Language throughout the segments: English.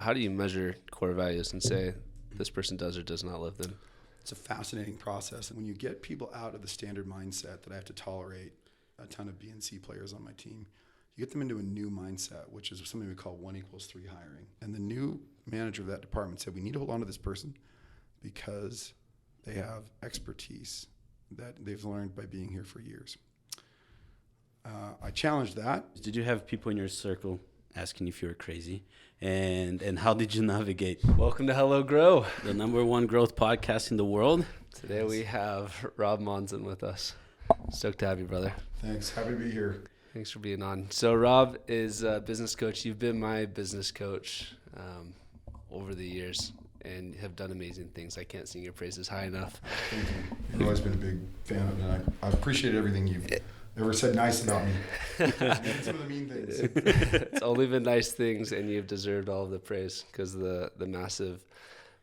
how do you measure core values and say this person does or does not live them? It's a fascinating process. And when you get people out of the standard mindset that I have to tolerate a ton of B and C players on my team, you get them into a new mindset, which is something we call 1 = 3 hiring. And the new manager of that department said, we need to hold on to this person because they have expertise that they've learned by being here for years. I challenged that. Did you have people in your circle asking if you were crazy? And how did you navigate? Welcome to Hello Grow, the #1 growth podcast in the world. Today we have Rob Manson with us. Stoked to have you, brother. Thanks. Happy to be here. Thanks for being on. So Rob is a business coach. You've been my business coach over the years and have done amazing things. I can't sing your praises high enough. Thank you. You've always been a big fan of it. I appreciate everything you've ever said nice about me. Some of the mean things. It's only been nice things, and you've deserved all of the praise because the massive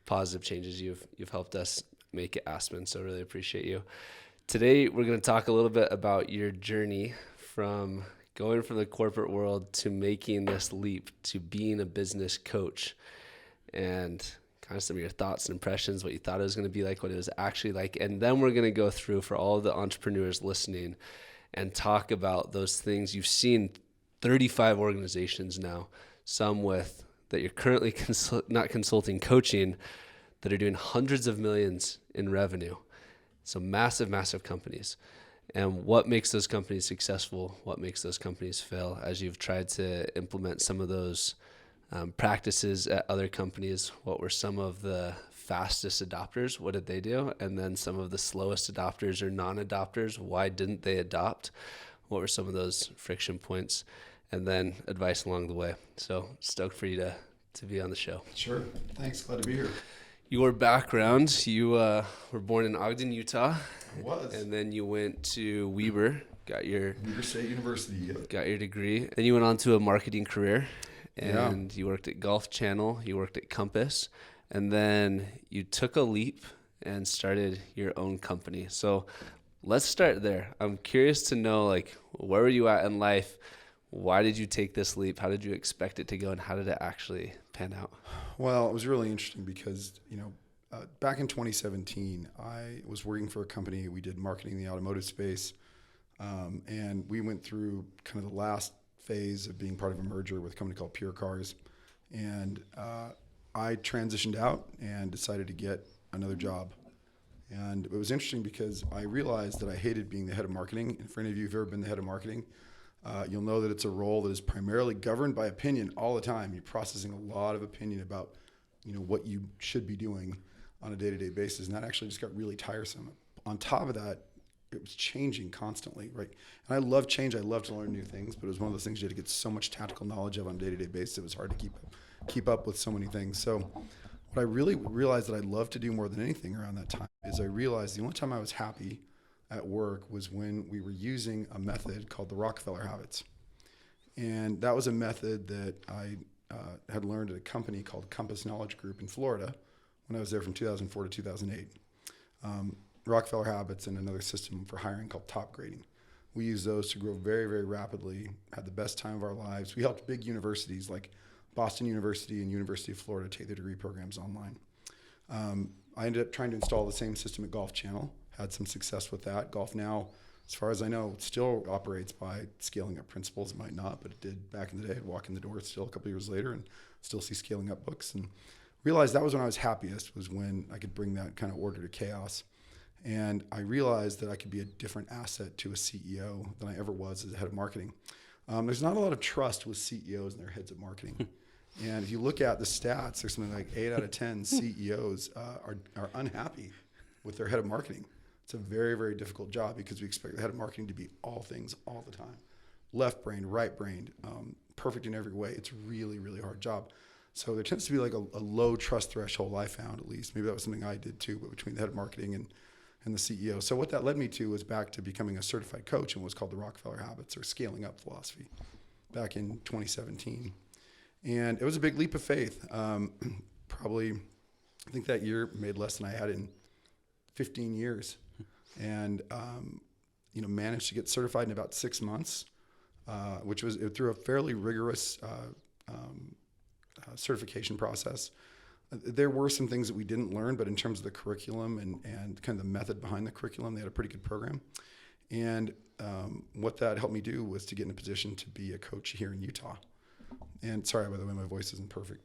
positive changes you've helped us make at Aspen. So really appreciate you. Today we're going to talk a little bit about your journey from going from the corporate world to making this leap to being a business coach, and kind of some of your thoughts and impressions, what you thought it was going to be like, what it was actually like. And then we're going to go through, for all of the entrepreneurs listening, and talk about those things. You've seen 35 organizations now, some with that you're currently not consulting, coaching, that are doing hundreds of millions in revenue. So massive, massive companies. And what makes those companies successful? What makes those companies fail? As you've tried to implement some of those practices at other companies, what were some of the fastest adopters? What did they do? And then some of the slowest adopters or non-adopters, why didn't they adopt? What were some of those friction points? And then advice along the way. So stoked for you to be on the show. Sure. Thanks. Glad to be here. Your background, you were born in Ogden, Utah. I was. And then you went to Weber, Weber State University. Yeah. got your degree. Then you went on to a marketing career, and you worked at Golf Channel, you worked at Compass, and then you took a leap and started your own company. So let's start there. I'm curious to know, like, where were you at in life? Why did you take this leap? How did you expect it to go, and how did it actually pan out? Well, it was really interesting because, back in 2017, I was working for a company. We did marketing in the automotive space, and we went through kind of the last phase of being part of a merger with a company called Pure Cars. And I transitioned out and decided to get another job. And it was interesting because I realized that I hated being the head of marketing. And for any of you who've ever been the head of marketing, you'll know that it's a role that is primarily governed by opinion all the time. You're processing a lot of opinion about, what you should be doing on a day-to-day basis, and that actually just got really tiresome. On top of that, it was changing constantly, right? And I love change. I love to learn new things, but it was one of those things you had to get so much tactical knowledge of on a day-to-day basis. It was hard to keep up with so many things. So what I really realized that I love to do more than anything around that time is I realized the only time I was happy at work was when we were using a method called the Rockefeller habits. And that was a method that I had learned at a company called Compass Knowledge Group in Florida when I was there from 2004 to 2008. Rockefeller habits and another system for hiring called top grading. We used those to grow very, very rapidly, had the best time of our lives. We helped big universities like Boston University and University of Florida take their degree programs online. I ended up trying to install the same system at Golf Channel. Had some success with that. Golf now, as far as I know, still operates by scaling up principles. It might not, but it did back in the day. I'd walk in the door still a couple years later and still see scaling up books. And realized that was when I was happiest, was when I could bring that kind of order to chaos. And I realized that I could be a different asset to a CEO than I ever was as a head of marketing. There's not a lot of trust with CEOs and their heads of marketing. And if you look at the stats, there's something like 8 out of 10 CEOs are unhappy with their head of marketing. It's a very, very difficult job because we expect the head of marketing to be all things all the time. Left-brained, right-brained, perfect in every way. It's really, really hard job. So there tends to be like a low trust threshold, I found at least. Maybe that was something I did too, but between the head of marketing and the CEO. So what that led me to was back to becoming a certified coach and what's called the Rockefeller habits or scaling up philosophy back in 2017. And it was a big leap of faith. Probably, I think that year made less than I had in 15 years. And, managed to get certified in about 6 months, which was through a fairly rigorous certification process. There were some things that we didn't learn, but in terms of the curriculum and kind of the method behind the curriculum, they had a pretty good program. And what that helped me do was to get in a position to be a coach here in Utah. And sorry, by the way, my voice isn't perfect.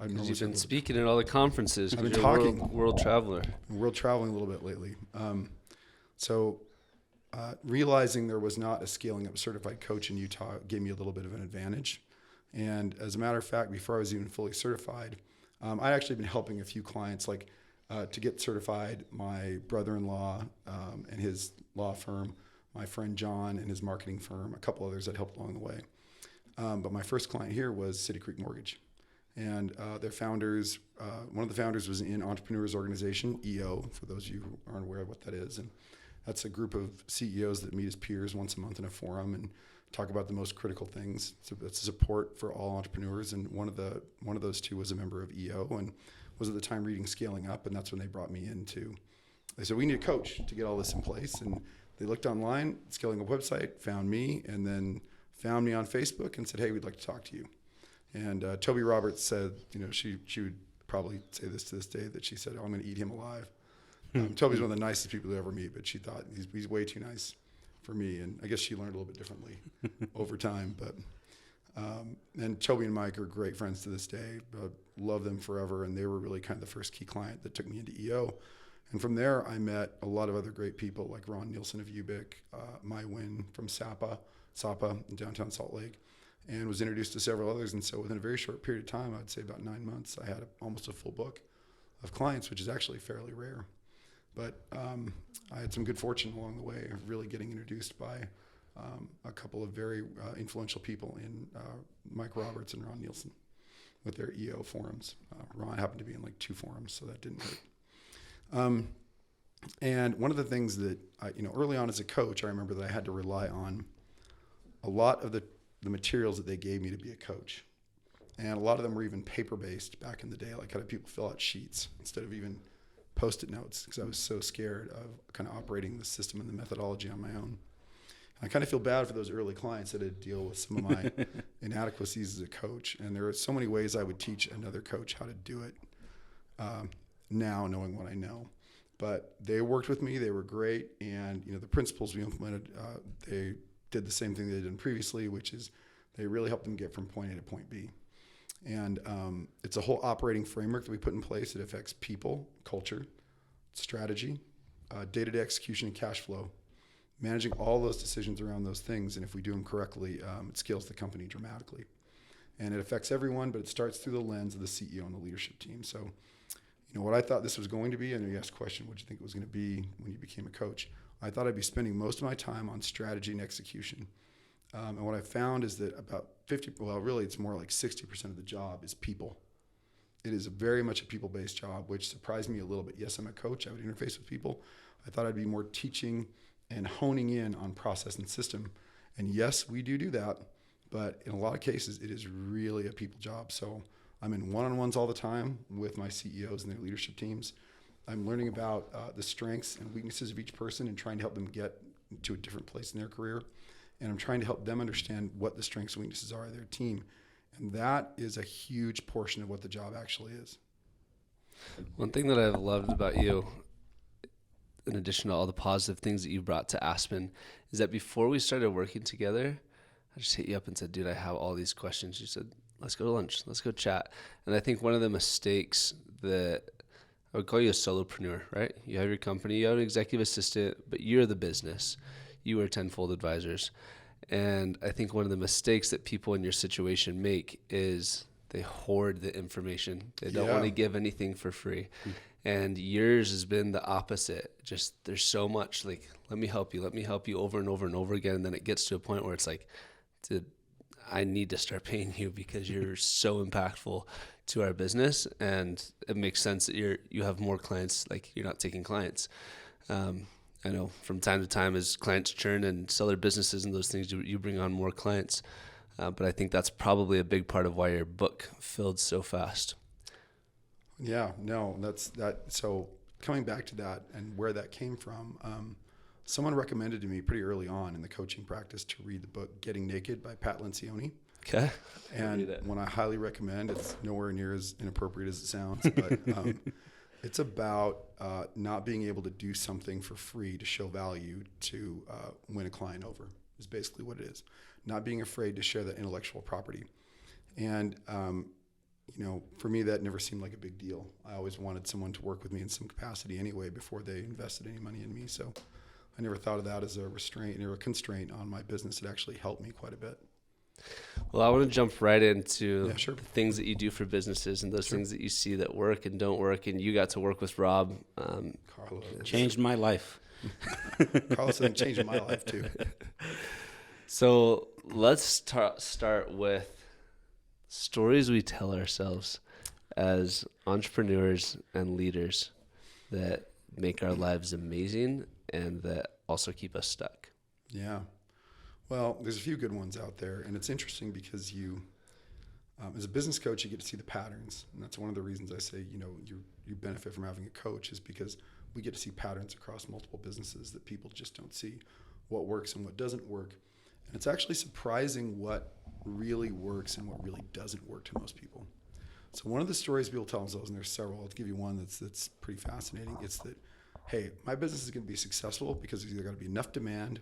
You've been speaking at all the conferences. I've been talking. World traveler. World traveling a little bit lately. Realizing there was not a scaling up certified coach in Utah gave me a little bit of an advantage. And as a matter of fact, before I was even fully certified, I'd actually been helping a few clients to get certified. My brother-in-law and his law firm, my friend John and his marketing firm, a couple others that helped along the way. But my first client here was City Creek Mortgage. And their founders, one of the founders was in Entrepreneurs Organization, EO, for those of you who aren't aware of what that is. And that's a group of CEOs that meet as peers once a month in a forum and talk about the most critical things. So it's support for all entrepreneurs. And one of those two was a member of EO and was at the time reading Scaling Up. And that's when they brought me into. They said, we need a coach to get all this in place. And they looked online, Scaling Up website, found me, and then found me on Facebook and said, hey, we'd like to talk to you. And Toby Roberts said, she would probably say this to this day, that she said, oh, I'm going to eat him alive. Toby's one of the nicest people to ever meet, but she thought he's way too nice for me. And I guess she learned a little bit differently over time. But and Toby and Mike are great friends to this day. Love them forever. And they were really kind of the first key client that took me into EO. And from there, I met a lot of other great people like Ron Nielsen of Ubic, Mai Win from Sapa in downtown Salt Lake, and was introduced to several others. And so within a very short period of time, I'd say about 9 months, I had almost a full book of clients, which is actually fairly rare. But I had some good fortune along the way of really getting introduced by a couple of very influential people in Mike Roberts and Ron Nielsen with their EO forums. Ron happened to be in like 2 forums, so that didn't hurt. And one of the things that, early on as a coach, I remember that I had to rely on a lot of the materials that they gave me to be a coach. And a lot of them were even paper-based back in the day, like how did people fill out sheets instead of even Post-it notes, because I was so scared of kind of operating the system and the methodology on my own. I kind of feel bad for those early clients that had to deal with some of my inadequacies as a coach. And there are so many ways I would teach another coach how to do it now, knowing what I know. But they worked with me. They were great. And, the principles we implemented, they did the same thing they did previously, which is they really helped them get from point A to point B. And it's a whole operating framework that we put in place. It affects people, culture, strategy, day-to-day execution, and cash flow. Managing all those decisions around those things, and if we do them correctly, it scales the company dramatically. And it affects everyone, but it starts through the lens of the CEO and the leadership team. So, what I thought this was going to be, and you asked a question, what do you think it was going to be when you became a coach? I thought I'd be spending most of my time on strategy and execution. And what I found is that about it's more like 60% of the job is people. It is very much a people-based job, which surprised me a little bit. Yes, I'm a coach. I would interface with people. I thought I'd be more teaching and honing in on process and system. And yes, we do that, but in a lot of cases, it is really a people job. So I'm in one-on-ones all the time with my CEOs and their leadership teams. I'm learning about the strengths and weaknesses of each person and trying to help them get to a different place in their career. And I'm trying to help them understand what the strengths and weaknesses are of their team. And that is a huge portion of what the job actually is. One thing that I've loved about you, in addition to all the positive things that you brought to Aspen, is that before we started working together, I just hit you up and said, dude, I have all these questions. You said, let's go to lunch. Let's go chat. And I think one of the mistakes that I would call you a solopreneur, right? You have your company, you have an executive assistant, but you're the business. You are Tenfold Advisors. And I think one of the mistakes that people in your situation make is they hoard the information. They don't want to give anything for free. And yours has been the opposite. Just there's so much like, let me help you over and over and over again. And then it gets to a point where it's like, dude, I need to start paying you because you're so impactful to our business. And it makes sense that you have more clients, like you're not taking clients. I know from time to time as clients churn and sell their businesses and those things, you bring on more clients. But I think that's probably a big part of why your book filled so fast. Yeah, no, that's that. So coming back to that and where that came from, someone recommended to me pretty early on in the coaching practice to read the book Getting Naked by Pat Lencioni. Okay. And when I highly recommend, it's nowhere near as inappropriate as it sounds, but it's about not being able to do something for free to show value to win a client over is basically what it is. Not being afraid to share that intellectual property. And, for me, that never seemed like a big deal. I always wanted someone to work with me in some capacity anyway before they invested any money in me. So I never thought of that as a restraint or a constraint on my business. It actually helped me quite a bit. Well, I want to jump right into sure. the things that you do for businesses and those things that you see that work and don't work. And you got to work with Rob. Carlos. Changed my life. Carlos, I think, changed my life too. So let's start with stories we tell ourselves as entrepreneurs and leaders that make our lives amazing and that also keep us stuck. Yeah. Well, there's a few good ones out there, and it's interesting because you, as a business coach, you get to see the patterns, and that's one of the reasons I say, you benefit from having a coach is because we get to see patterns across multiple businesses that people just don't see, what works and what doesn't work, and it's actually surprising what really works and what really doesn't work to most people. So one of the stories people tell themselves, and there's several, I'll give you one that's pretty fascinating. It's that, hey, my business is going to be successful because there's either got to be enough demand,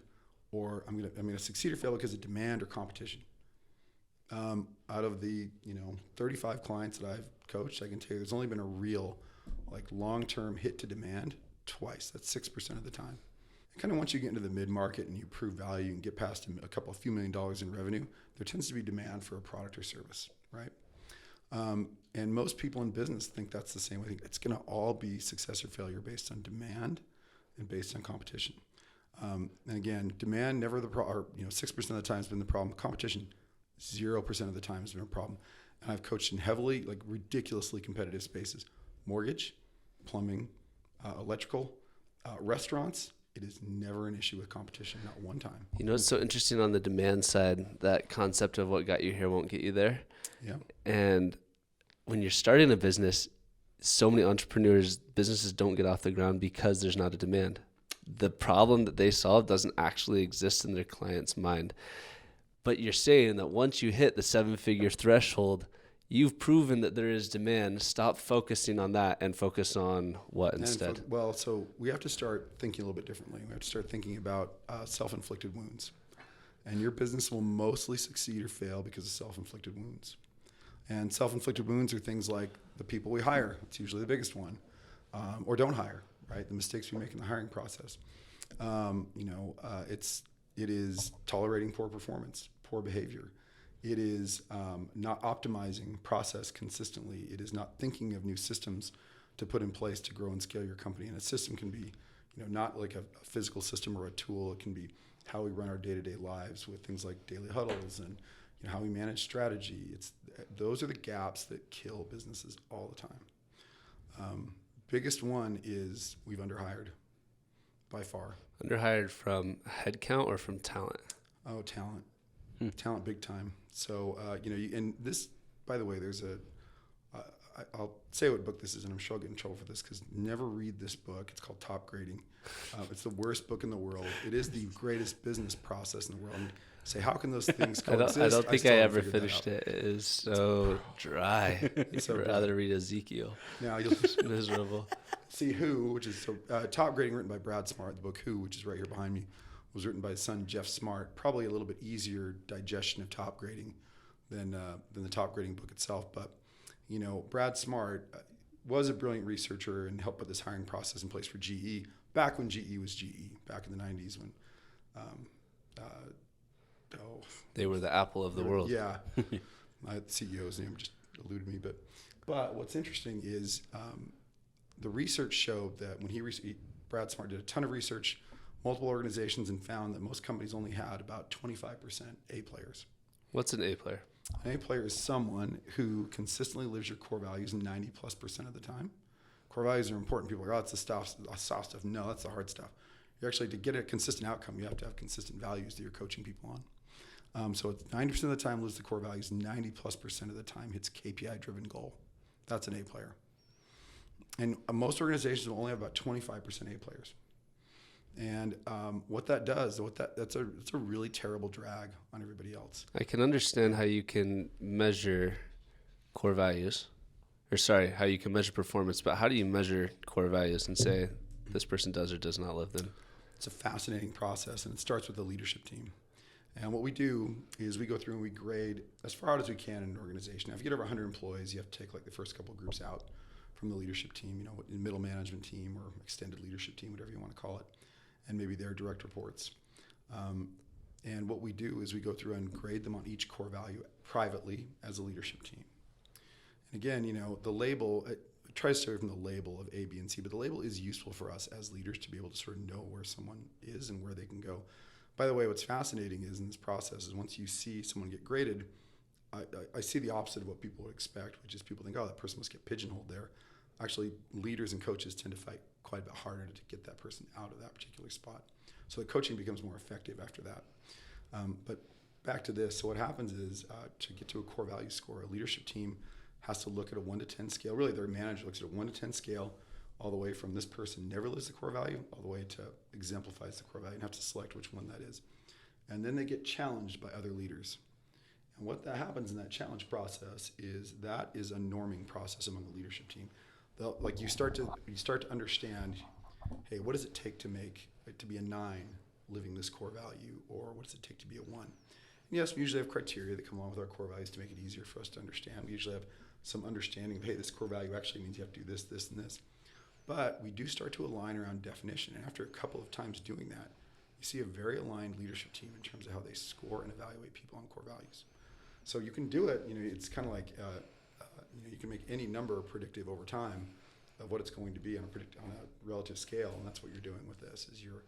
or I'm gonna succeed or fail because of demand or competition. Out of the 35 clients that I've coached, I can tell you there's only been a real long-term hit to demand twice. That's 6% of the time. And kind of once you get into the mid-market and you prove value and get past a few $1 million in revenue, there tends to be demand for a product or service, right? And most people in business think that's the same. I think it's going to all be success or failure based on demand and based on competition. And again, demand never the problem, 6% of the time has been the problem. Competition, 0% of the time has been a problem. And I've coached in heavily, ridiculously competitive spaces. Mortgage, plumbing, electrical, restaurants. It is never an issue with competition, not one time. It's so interesting on the demand side, that concept of what got you here won't get you there. Yeah. And when you're starting a business, so many businesses don't get off the ground because there's not a demand. The problem that they solve doesn't actually exist in their client's mind. But you're saying that once you hit the 7-figure threshold, you've proven that there is demand. Stop focusing on that and focus on what instead? So we have to start thinking a little bit differently. We have to start thinking about self-inflicted wounds. And your business will mostly succeed or fail because of self-inflicted wounds. And self-inflicted wounds are things like the people we hire. It's usually the biggest one. Or don't hire, right? The mistakes we make in the hiring process. It is tolerating poor performance, poor behavior. It is not optimizing process consistently. It is not thinking of new systems to put in place to grow and scale your company. And a system can be, not like a physical system or a tool. It can be how we run our day-to-day lives with things like daily huddles and how we manage strategy. Those are the gaps that kill businesses all the time. Biggest one is we've underhired by far. Underhired from headcount or from talent? Oh, talent. Talent big time. So, and this, by the way, I'll say what book this is, and I'm sure I'll get in trouble for this because never read this book. It's called Top Grading. It's the worst book in the world. It is the greatest business process in the world. And say, how can those things coexist? I don't think I ever finished it. It is so dry. I'd rather read Ezekiel. Now you'll miserable. See Who, which is Top Grading, written by Brad Smart. The book Who, which is right here behind me, was written by his son Jeff Smart. Probably a little bit easier digestion of top grading than the top grading book itself. But Brad Smart was a brilliant researcher and helped put this hiring process in place for GE back when GE was GE, back in the 90s when they were the Apple of the world. Yeah. My CEO's name just eluded me. But what's interesting is the research showed that when Brad Smart did a ton of research, multiple organizations, and found that most companies only had about 25% A players. What's an A player? An A player is someone who consistently lives your core values 90+% of the time. Core values are important. People are, it's the soft stuff. No, that's the hard stuff. You actually, to get a consistent outcome, you have to have consistent values that you're coaching people on. So it's 90% of the time lives the core values, 90+% of the time hits KPI-driven goal. That's an A player. And most organizations will only have about 25% A players. And what that does, that's a really terrible drag on everybody else. I can understand how you can measure core values, or sorry, how you can measure performance, but how do you measure core values and say this person does or does not live them? It's a fascinating process, and it starts with the leadership team. And what we do is we go through and we grade as far out as we can in an organization. Now, if you get over 100 employees, you have to take like the first couple of groups out from the leadership team, you know, middle management team or extended leadership team, whatever you want to call it, and maybe their direct reports. And what we do is we go through and grade them on each core value privately as a leadership team. And again, you know, the label, it tries to stay from the label of A, B, and C, but the label is useful for us as leaders to be able to sort of know where someone is and where they can go. By the way, what's fascinating is in this process is once you see someone get graded, I see the opposite of what people would expect, which is people think, oh, that person must get pigeonholed there. Actually, leaders and coaches tend to fight quite a bit harder to get that person out of that particular spot. So the coaching becomes more effective after that. But back to this, so what happens is to get to a core value score, a leadership team has to look at a 1 to 10 scale. Really, their manager looks at a 1 to 10 scale, all the way from this person never lives the core value, all the way to exemplifies the core value, and have to select which one that is. And then they get challenged by other leaders. And what that happens in that challenge process is that is a norming process among the leadership team. Like you start to understand, hey, what does it take to be a 9 living this core value, or what does it take to be a 1? And yes, we usually have criteria that come along with our core values to make it easier for us to understand. We usually have some understanding of, hey, this core value actually means you have to do this, this, and this. But we do start to align around definition. And after a couple of times doing that, you see a very aligned leadership team in terms of how they score and evaluate people on core values. So you can do it. You know, it's kind of like you can make any number predictive over time of what it's going to be on a relative scale, and that's what you're doing with this. Is you're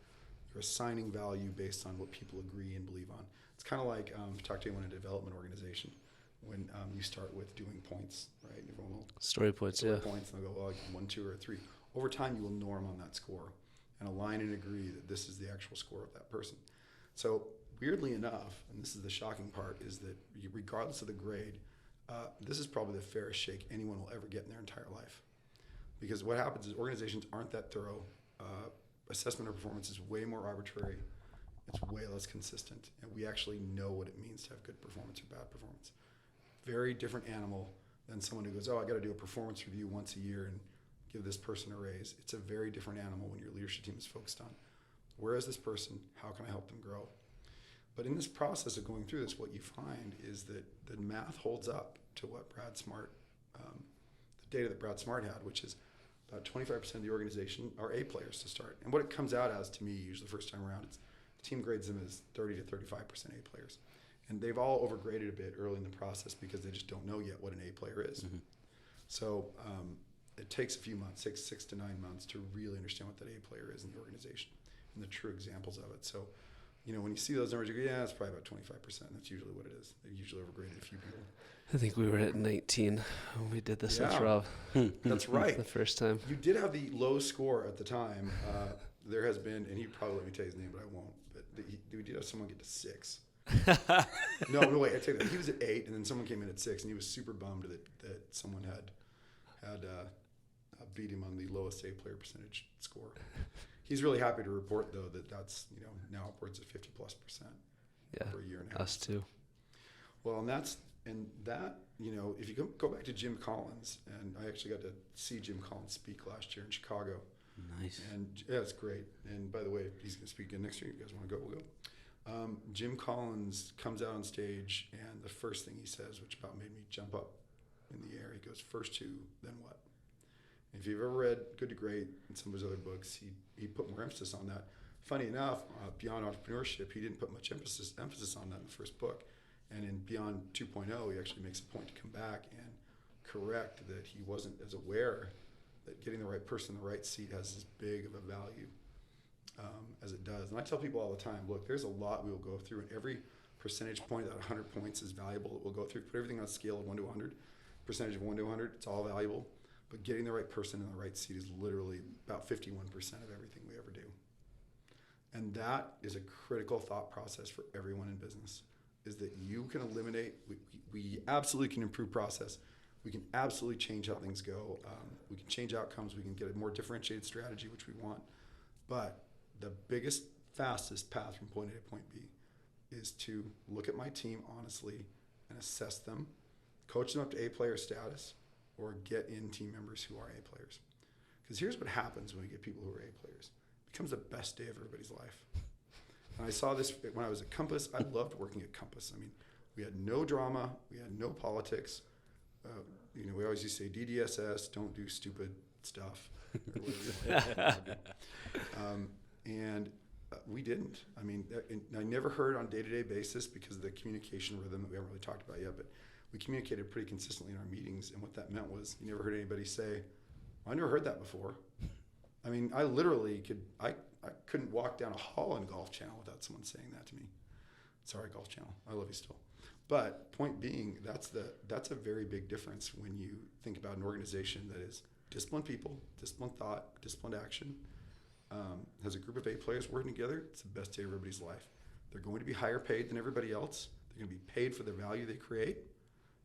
assigning value based on what people agree and believe on. It's kind of like talk to anyone in a development organization when you start with doing points, right? Everyone will Story points, story yeah. points, and they'll go, well, 1, 2, or 3. Over time, you will norm on that score and align and agree that this is the actual score of that person. So weirdly enough, and this is the shocking part, is that regardless of the grade, this is probably the fairest shake anyone will ever get in their entire life. Because what happens is organizations aren't that thorough. Assessment of performance is way more arbitrary. It's way less consistent. And we actually know what it means to have good performance or bad performance. Very different animal than someone who goes, oh, I got to do a performance review once a year and give this person a raise. It's a very different animal when your leadership team is focused on, where is this person? How can I help them grow? But in this process of going through this, what you find is that the math holds up to what Brad Smart, the data that Brad Smart had, which is about 25% of the organization are A players to start. And what it comes out as to me, usually the first time around, it's the team grades them as 30 to 35% A players. And they've all overgraded a bit early in the process because they just don't know yet what an A player is. Mm-hmm. So it takes a few months, six to 9 months to really understand what that A player is in the organization and the true examples of it. So, you know, when you see those numbers, you go, yeah, it's probably about 25%. That's usually what it is. They've usually overgraded a few people. I think we were at 19 when we did this with Rob. That's right. The first time. You did have the low score at the time. There has been, and he probably let me tell you his name, but I won't. But we did have someone get to 6. No, wait, I take that. He was at 8, and then someone came in at 6, and he was super bummed that someone had beat him on the lowest A player percentage score. He's really happy to report, though, that that's, you know, now upwards of 50+%. Yeah, for a year and a half. us too. Well, and that, you know, if you go back to Jim Collins, and I actually got to see Jim Collins speak last year in Chicago. Nice. And yeah, it's great. And by the way, he's going to speak again next year. You guys want to go? We'll go. Jim Collins comes out on stage, and the first thing he says, which about made me jump up in the air, he goes, first 2, then what? And if you've ever read Good to Great and some of his other books, he put more emphasis on that. Funny enough, Beyond Entrepreneurship, he didn't put much emphasis on that in the first book. And in Beyond 2.0, he actually makes a point to come back and correct that he wasn't as aware that getting the right person in the right seat has as big of a value as it does. And I tell people all the time, look, there's a lot we will go through, and every percentage point at 100 points is valuable that we'll go through. Put everything on a scale of 1 to 100, percentage of 1 to 100, it's all valuable. But getting the right person in the right seat is literally about 51% of everything we ever do. And that is a critical thought process for everyone in business, is that you can eliminate, we absolutely can improve process. We can absolutely change how things go. We can change outcomes. We can get a more differentiated strategy, which we want. But the biggest, fastest path from point A to point B is to look at my team honestly and assess them, coach them up to A player status, or get in team members who are A players. Because here's what happens when we get people who are A players. It becomes the best day of everybody's life. And I saw this when I was at Compass. I loved working at Compass. I mean, we had no drama. We had no politics. We always used to say DDSS, don't do stupid stuff. And we didn't. I mean, I never heard on a day-to-day basis because of the communication rhythm that we haven't really talked about yet, but we communicated pretty consistently in our meetings. And what that meant was you never heard anybody say, I never heard that before. I mean, I literally I couldn't walk down a hall in Golf Channel without someone saying that to me. Sorry, Golf Channel. I love you still. But point being, that's a very big difference when you think about an organization that is disciplined people, disciplined thought, disciplined action, has a group of A players working together. It's the best day of everybody's life. They're going to be higher paid than everybody else. They're going to be paid for the value they create,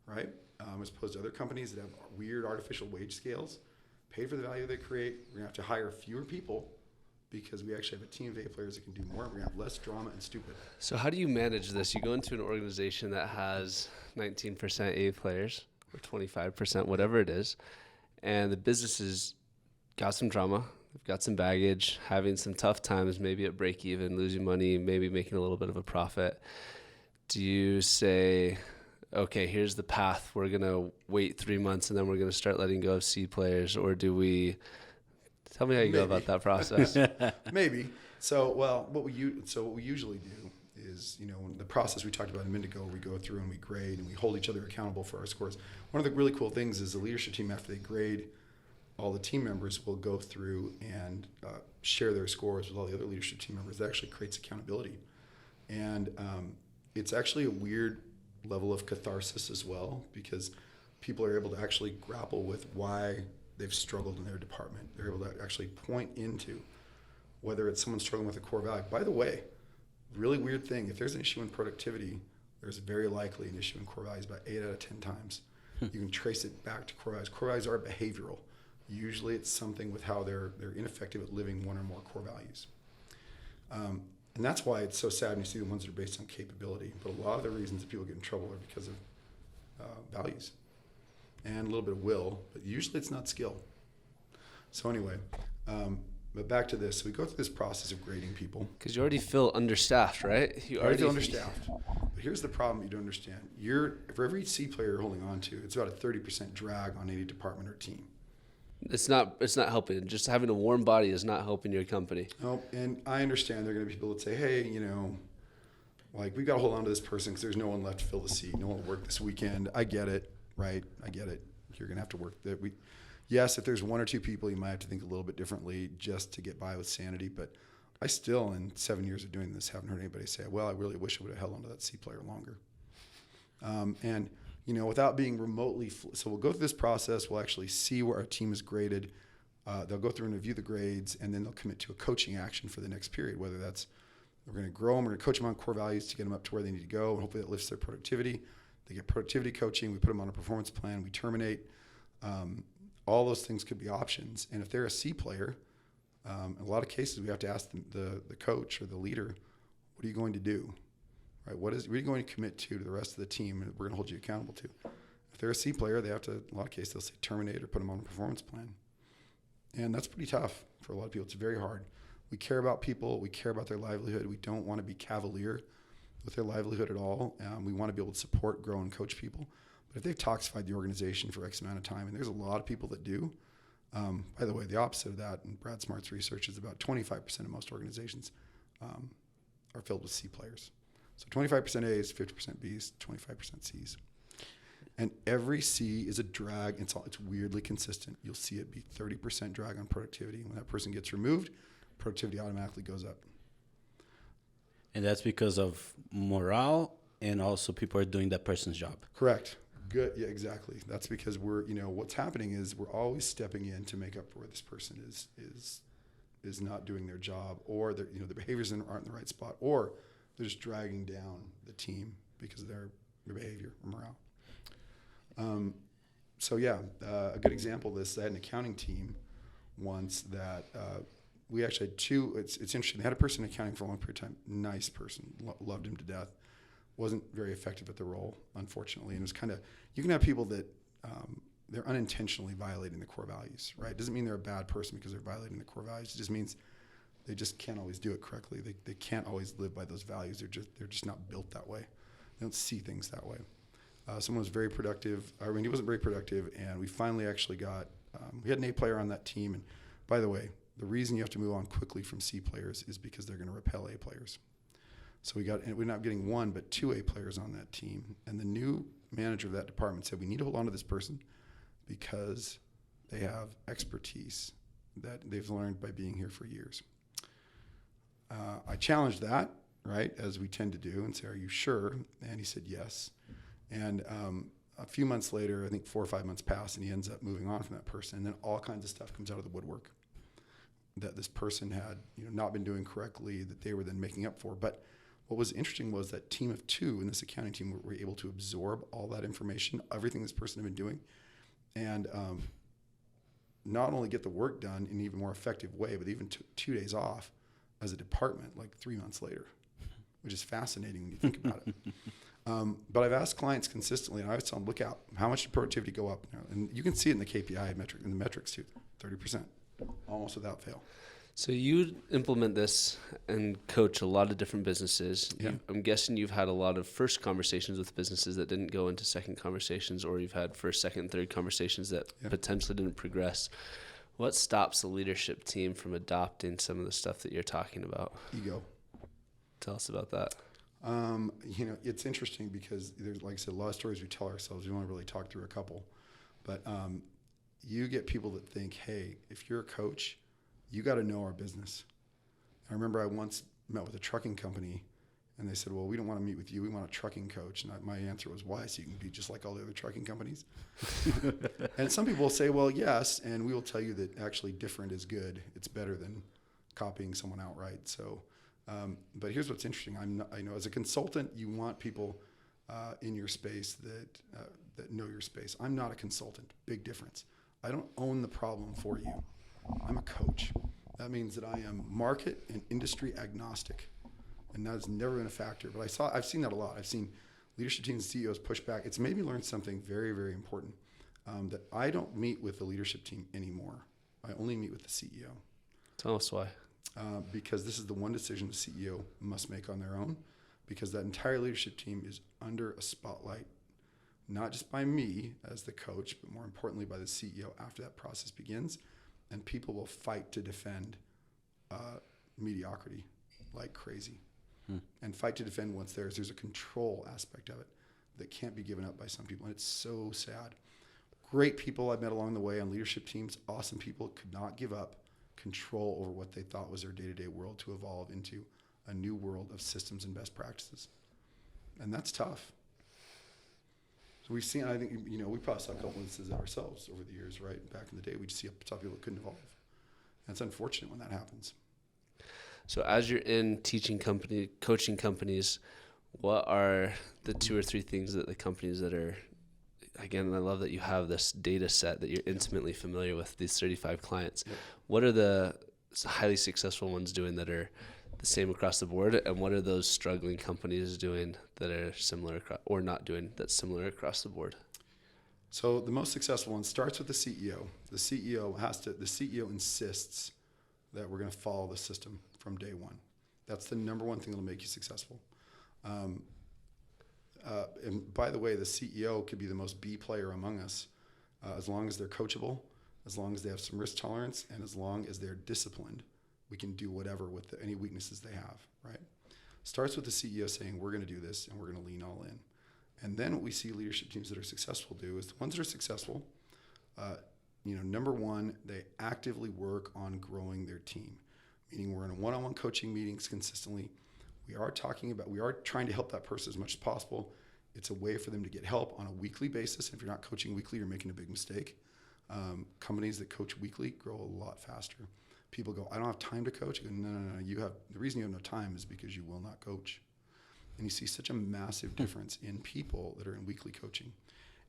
right? As opposed to other companies that have weird artificial wage scales. Paid for the value they create. We're going to have to hire fewer people because we actually have a team of A players that can do more. We're going to have less drama and stupid. So how do you manage this? You go into an organization that has 19% A players or 25%, whatever it is, and the business has got some drama, they've got some baggage, having some tough times, maybe at break even, losing money, maybe making a little bit of a profit. Do you say, okay, here's the path, we're going to wait 3 months and then we're going to start letting go of C players? Or do we, tell me how you go about that process. Maybe. So, what we usually do is, the process we talked about a minute ago, we go through and we grade and we hold each other accountable for our scores. One of the really cool things is the leadership team, after they grade, all the team members will go through and share their scores with all the other leadership team members. That actually creates accountability. And it's actually a weird level of catharsis as well, because people are able to actually grapple with why they've struggled in their department. They're able to actually point into whether it's someone struggling with a core value. By the way, really weird thing, if there's an issue in productivity, there's very likely an issue in core values about 8 out of 10 times. You can trace it back to core values. Core values are behavioral. Usually it's something with how they're ineffective at living one or more core values. And that's why it's so sad when you see the ones that are based on capability. But a lot of the reasons that people get in trouble are because of values and a little bit of will, but usually it's not skill. So anyway, but back to this. So we go through this process of grading people. Because you already feel understaffed, right? You already feel understaffed. But here's the problem you don't understand. For every C player you're holding on to, it's about a 30% drag on any department or team. It's not helping. Just having a warm body is not helping your company. Oh, and I understand there are going to be people that say, hey, we've got to hold on to this person because there's no one left to fill the seat. No one will work this weekend. I get it, right? I get it. You're going to have to work. Yes, if there's 1 or 2 people, you might have to think a little bit differently just to get by with sanity. But I still, in 7 years of doing this, haven't heard anybody say, well, I really wish I would have held on to that C player longer. Without being remotely, so we'll go through this process. We'll actually see where our team is graded. They'll go through and review the grades, and then they'll commit to a coaching action for the next period, whether that's we're going to grow them, we're going to coach them on core values to get them up to where they need to go, and hopefully that lifts their productivity. They get productivity coaching. We put them on a performance plan. We terminate. All those things could be options. And if they're a C player, in a lot of cases we have to ask the coach or the leader, what are you going to do? Right? What are you going to commit to the rest of the team, and we're going to hold you accountable to? If they're a C player, they have to, in a lot of cases, they'll say terminate or put them on a performance plan. And that's pretty tough for a lot of people. It's very hard. We care about people. We care about their livelihood. We don't want to be cavalier with their livelihood at all. We want to be able to support, grow, and coach people. But if they've toxified the organization for X amount of time, and there's a lot of people that do, by the way, the opposite of that, and Brad Smart's research is about 25% of most organizations are filled with C players. So 25% A's, 50% B's, 25% C's. And every C is a drag. It's weirdly consistent. You'll see it be 30% drag on productivity. When that person gets removed, productivity automatically goes up. And that's because of morale, and also people are doing that person's job. Correct. Good. Yeah, exactly. That's because what's happening is we're always stepping in to make up for where this person is not doing their job, or their behaviors aren't in the right spot, or they're just dragging down the team because of their behavior or morale. A good example of this, I had an accounting team once that we actually had two. It's interesting. They had a person in accounting for a long period of time. Nice person, loved him to death. Wasn't very effective at the role, unfortunately. And it was kind of, you can have people that they're unintentionally violating the core values, right? It doesn't mean they're a bad person because they're violating the core values. It just means they just can't always do it correctly. They can't always live by those values. They're just not built that way. They don't see things that way. Someone was very productive. I mean, he wasn't very productive, and we finally actually got, we had an A player on that team. And by the way, the reason you have to move on quickly from C players is because they're going to repel A players. So we're not getting one, but 2 A players on that team. And the new manager of that department said, we need to hold on to this person because they have expertise that they've learned by being here for years. I challenged that, right, as we tend to do, and say, are you sure? And he said yes. And a few months later, I think 4 or 5 months pass, and he ends up moving on from that person. And then all kinds of stuff comes out of the woodwork that this person had, not been doing correctly, that they were then making up for. But what was interesting was that team of 2 in this accounting team were able to absorb all that information, everything this person had been doing, and not only get the work done in an even more effective way, but even took 2 days off as a department, like 3 months later, which is fascinating when you think about it. But I've asked clients consistently, and I always tell them, look out, how much did productivity go up? And you can see it in the KPI metric, in the metrics too, 30%, almost without fail. So you implement this and coach a lot of different businesses. Yeah. I'm guessing you've had a lot of first conversations with businesses that didn't go into second conversations, or you've had first, second, and third conversations that potentially didn't progress. What stops the leadership team from adopting some of the stuff that you're talking about? Ego. Tell us about that. It's interesting because there's, like I said, a lot of stories we tell ourselves. We want to really talk through a couple. But you get people that think, hey, if you're a coach, you got to know our business. I remember I once met with a trucking company, and they said, well, we don't want to meet with you. We want a trucking coach. And my answer was, why? So you can be just like all the other trucking companies? And some people will say, well, yes, and we will tell you that actually different is good. It's better than copying someone outright. So, but here's what's interesting. I know as a consultant, you want people in your space that know your space. I'm not a consultant. Big difference. I don't own the problem for you. I'm a coach. That means that I am market and industry agnostic, and that has never been a factor. But I've seen that a lot. I've seen leadership teams and CEOs push back. It's made me learn something very, very important, that I don't meet with the leadership team anymore. I only meet with the CEO. Tell us why. Because this is the one decision the CEO must make on their own, because that entire leadership team is under a spotlight, not just by me as the coach, but more importantly by the CEO after that process begins. And people will fight to defend mediocrity like crazy, and fight to defend what's theirs. There's a control aspect of it that can't be given up by some people, and it's so sad. Great people I've met along the way on leadership teams, awesome people, could not give up control over what they thought was their day-to-day world to evolve into a new world of systems and best practices, and that's tough. So we've seen, I think, we probably saw a couple instances ourselves over the years, right? Back in the day, we'd see some people that couldn't evolve. And it's unfortunate when that happens. So as you're in coaching companies, what are the 2 or 3 things that the companies that are, again, I love that you have this data set that you're intimately familiar with, these 35 clients. Yep. What are the highly successful ones doing that are the same across the board, and what are those struggling companies doing that are similar or not doing that's similar across the board? So the most successful one starts with the CEO. The CEO insists that we're going to follow the system from day one. That's the number one thing that'll make you successful. And by the way, the CEO could be the most B player among us, as long as they're coachable, as long as they have some risk tolerance, and as long as they're disciplined. We can do whatever with any weaknesses they have, right? Starts with the CEO saying, we're going to do this, and we're going to lean all in. And then what we see leadership teams that are successful do is the ones that are successful, number one, they actively work on growing their team, meaning we're in one-on-one coaching meetings consistently. We are trying to help that person as much as possible. It's a way for them to get help on a weekly basis. If you're not coaching weekly, you're making a big mistake. Companies that coach weekly grow a lot faster. People go, I don't have time to coach. I go, no. The reason you have no time is because you will not coach. And you see such a massive difference in people that are in weekly coaching.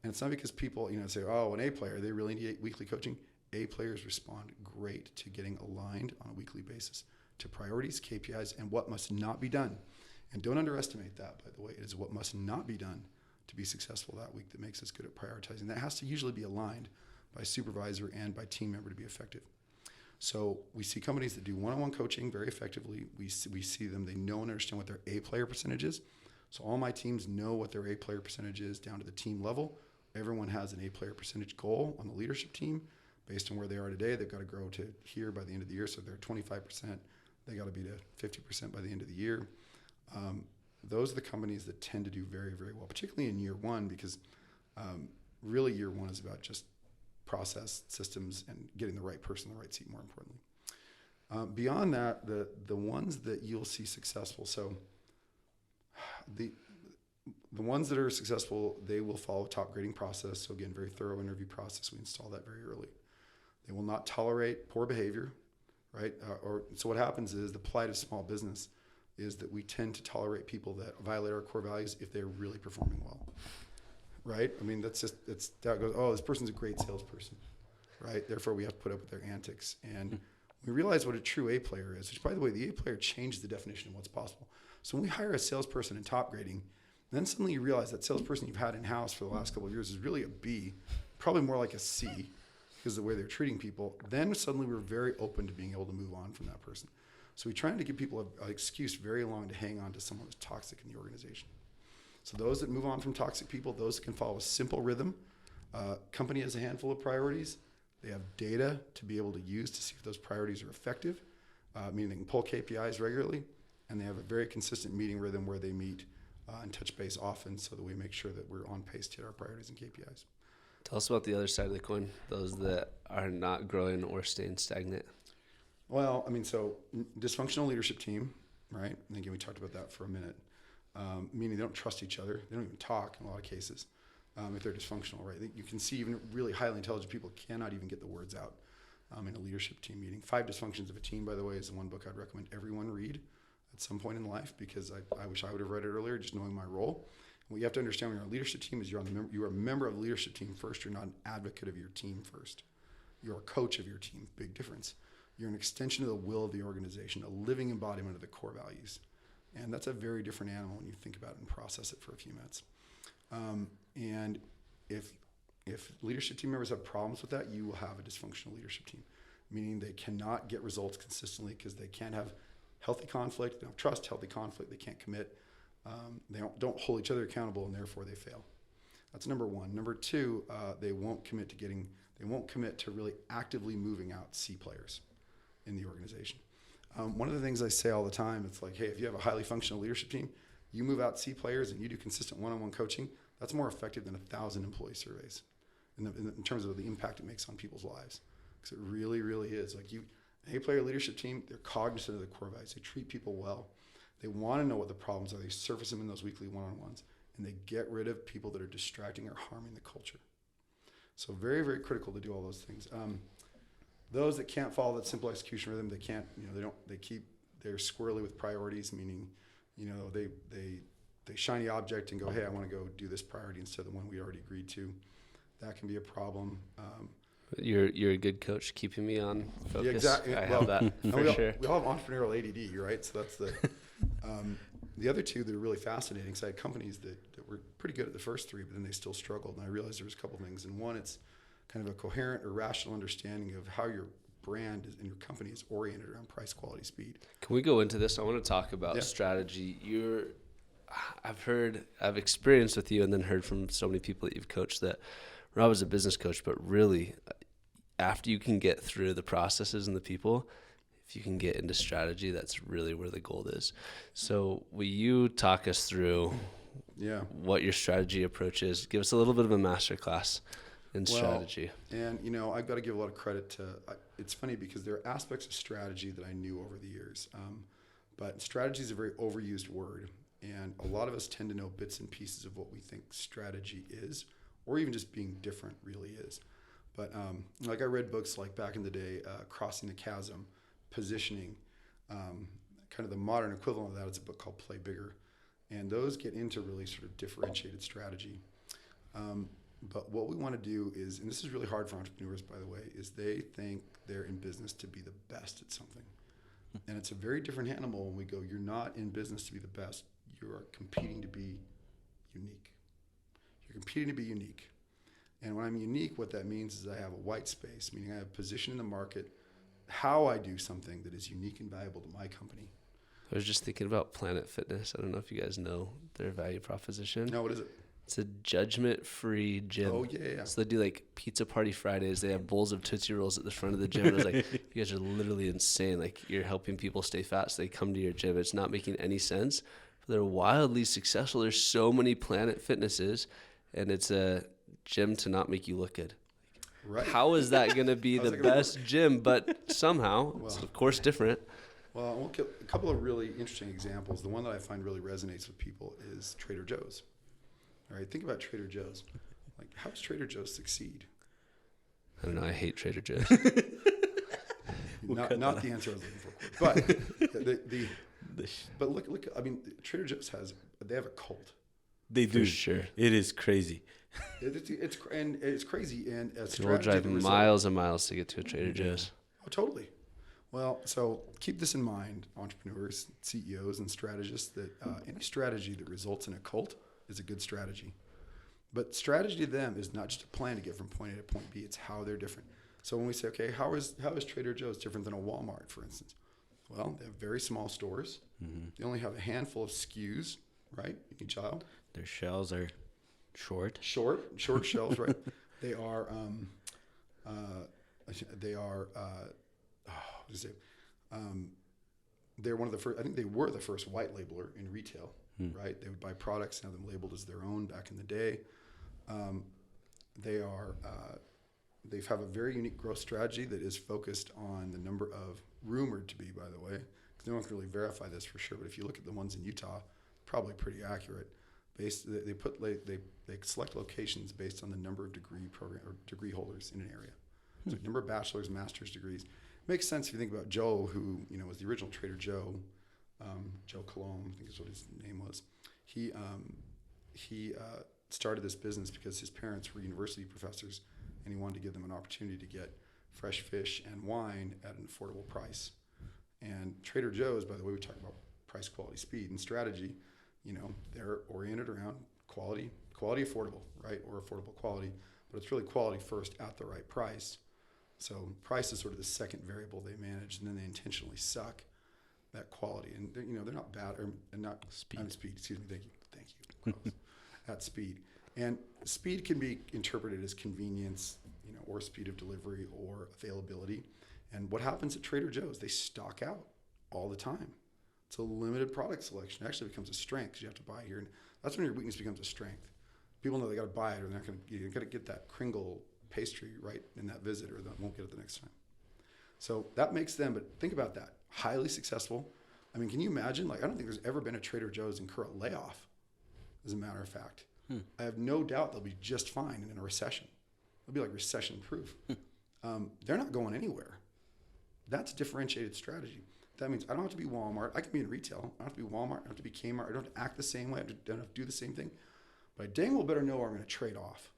And it's not because people, say, oh, an A player, they really need weekly coaching. A players respond great to getting aligned on a weekly basis to priorities, KPIs, and what must not be done. And don't underestimate that, by the way. It is what must not be done to be successful that week that makes us good at prioritizing. That has to usually be aligned by supervisor and by team member to be effective. So we see companies that do one-on-one coaching very effectively. We see them, they know and understand what their A player percentage is. So all my teams know what their A player percentage is down to the team level. Everyone has an A player percentage goal on the leadership team. Based on where they are today, they've got to grow to here by the end of the year. So they're 25%. They got to be to 50% by the end of the year. Those are the companies that tend to do very, very well, particularly in year one, because really year one is about just process, systems, and getting the right person in the right seat, more importantly. Beyond that, the ones that you'll see successful, so the ones that are successful, they will follow a top grading process. So again, very thorough interview process. We install that very early. They will not tolerate poor behavior, right? So what happens is the plight of small business is that we tend to tolerate people that violate our core values if they're really performing well, right? I mean, that goes, oh, this person's a great salesperson, right? Therefore, we have to put up with their antics. And we realize what a true A player is, which, by the way, the A player changed the definition of what's possible. So when we hire a salesperson in top grading, then suddenly you realize that salesperson you've had in-house for the last couple of years is really a B, probably more like a C, because of the way they're treating people. Then suddenly we're very open to being able to move on from that person. So we're trying to give people an excuse very long to hang on to someone who's toxic in the organization. So those that move on from toxic people, those can follow a simple rhythm. Company has a handful of priorities. They have data to be able to use to see if those priorities are effective, meaning they can pull KPIs regularly, and they have a very consistent meeting rhythm where they meet and touch base often so that we make sure that we're on pace to hit our priorities and KPIs. Tell us about the other side of the coin, those that are not growing or staying stagnant. Well, I mean, so dysfunctional leadership team, right? And again, we talked about that for a minute, meaning they don't trust each other. They don't even talk in a lot of cases if they're dysfunctional, right? You can see even really highly intelligent people cannot even get the words out in a leadership team meeting. 5 Dysfunctions of a Team, by the way, is the one book I'd recommend everyone read at some point in life, because I wish I would have read it earlier, just knowing my role. And what you have to understand when you're on a leadership team is you are a member of the leadership team first. You're not an advocate of your team first. You're a coach of your team. Big difference. You're an extension of the will of the organization, a living embodiment of the core values. And that's a very different animal when you think about it and process it for a few minutes. And if leadership team members have problems with that, you will have a dysfunctional leadership team, meaning they cannot get results consistently because they can't have healthy conflict, they don't trust healthy conflict, they can't commit, they don't hold each other accountable, and therefore they fail. That's number one. Number two, they won't commit to really actively moving out C players in the organization. One of the things I say all the time, it's like, hey, if you have a highly functional leadership team, you move out C players and you do consistent one-on-one coaching, that's more effective than 1,000 employee surveys in terms of the impact it makes on people's lives. Because it really, really is. Like an A-player leadership team, they're cognizant of the core values. They treat people well. They want to know what the problems are. They surface them in those weekly one-on-ones. And they get rid of people that are distracting or harming the culture. So very, very critical to do all those things. Those that can't follow that simple execution rhythm, they're squirrely with priorities, meaning, they shiny object and go, hey, I want to go do this priority instead of the one we already agreed to. That can be a problem. You're a good coach, keeping me on focus. Yeah, exactly. I have that for sure. We all have entrepreneurial ADD, right? So that's the other two that are really fascinating. So I had companies that were pretty good at the first 3, but then they still struggled. And I realized there was a couple things. And one, it's kind of a coherent or rational understanding of how your brand and your company is oriented around price, quality, speed. Can we go into this? I want to talk about strategy. I've experienced with you and then heard from so many people that you've coached that Rob is a business coach, but really after you can get through the processes and the people, if you can get into strategy, that's really where the gold is. So will you talk us through what your strategy approach is? Give us a little bit of a masterclass in strategy. And, I've got to give a lot of credit to, it's funny because there are aspects of strategy that I knew over the years. But strategy is a very overused word. And a lot of us tend to know bits and pieces of what we think strategy is, or even just being different really is. But I read books like back in the day, Crossing the Chasm, Positioning, kind of the modern equivalent of that is a book called Play Bigger. And those get into really sort of differentiated strategy. But what we want to do is, and this is really hard for entrepreneurs, by the way, is they think they're in business to be the best at something. And it's a very different animal when we go, you're not in business to be the best. You are competing to be unique. You're competing to be unique. And when I'm unique, what that means is I have a white space, meaning I have a position in the market, how I do something that is unique and valuable to my company. I was just thinking about Planet Fitness. I don't know if you guys know their value proposition. No, what is it? It's a judgment-free gym. Oh, yeah. So they do like pizza party Fridays. They have bowls of Tootsie Rolls at the front of the gym. And I was like, you guys are literally insane. Like, you're helping people stay fat, so they come to your gym. It's not making any sense. But they're wildly successful. There's so many Planet Fitnesses, and it's a gym to not make you look good. Right. How is that going to be the best gym? But somehow, it's of course different. Well, we'll give a couple of really interesting examples. The one that I find really resonates with people is Trader Joe's. All right, think about Trader Joe's. Like, how does Trader Joe's succeed? I don't know. I hate Trader Joe's. Not the answer I was looking for. But but look. I mean, Trader Joe's they have a cult. They do. For sure. It is crazy. It's crazy, and a We'll strategy drive that result- miles and miles to get to a Trader Joe's. Oh, totally. Well, so keep this in mind, entrepreneurs, CEOs, and strategists, that any strategy that results in a cult is a good strategy. But strategy to them is not just a plan to get from point A to point B, it's how they're different. So when we say, okay, how is Trader Joe's different than a Walmart, for instance? Well, they have very small stores. Mm-hmm. They only have a handful of SKUs, right, in each aisle. Their shelves are short shelves, right? They're one of the first. I think they were the first white labeler in retail, right? They would buy products and have them labeled as their own back in the day. They have a very unique growth strategy that is focused on the number of, rumored to be, by the way, because no one can really verify this for sure. But if you look at the ones in Utah, probably pretty accurate. They select locations based on the number of degree holders in an area. So number of bachelor's, master's degrees. Makes sense if you think about Joe, who was the original Trader Joe, Joe Colomb, I think is what his name was. He started this business because his parents were university professors, and he wanted to give them an opportunity to get fresh fish and wine at an affordable price. And Trader Joe's, by the way, we talk about price, quality, speed, and strategy. They're oriented around quality, affordable, right? Or affordable quality, but it's really quality first at the right price. So price is sort of the second variable they manage, and then they intentionally suck that quality. And they're not bad, or not speed. Speed. Excuse me. Thank you. At speed, and speed can be interpreted as convenience, or speed of delivery or availability. And what happens at Trader Joe's? They stock out all the time. It's a limited product selection. It actually becomes a strength because you have to buy here, and that's when your weakness becomes a strength. People know they got to buy it, or they're not going to. You got to get that Kringle pastry right in that visit, or they won't get it the next time. So that makes them. But think about that: highly successful. I mean, can you imagine? Like, I don't think there's ever been a Trader Joe's incur a layoff. As a matter of fact, I have no doubt they'll be just fine in a recession. They'll be like recession-proof. They're not going anywhere. That's differentiated strategy. That means I don't have to be Walmart. I can be in retail. I don't have to be Walmart. I don't have to be Kmart. I don't have to act the same way. I don't have to do the same thing. But I dang well better know where I'm going to trade off.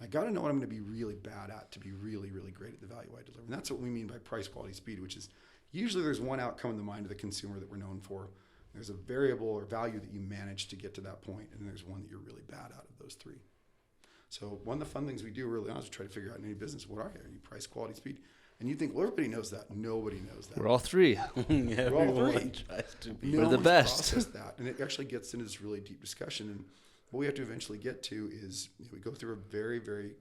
I got to know what I'm going to be really bad at to be really, really great at the value I deliver. And that's what we mean by price, quality, speed, which is usually there's one outcome in the mind of the consumer that we're known for. There's a variable or value that you manage to get to that point, and there's one that you're really bad out of those three. So one of the fun things we do early on is we try to figure out in any business, what are you? Are you price, quality, speed? And you think, well, everybody knows that. Nobody knows that. We're all three. We're all three. Tries to be. We're the best. That. And it actually gets into this really deep discussion. And what we have to eventually get to is we go through a very, very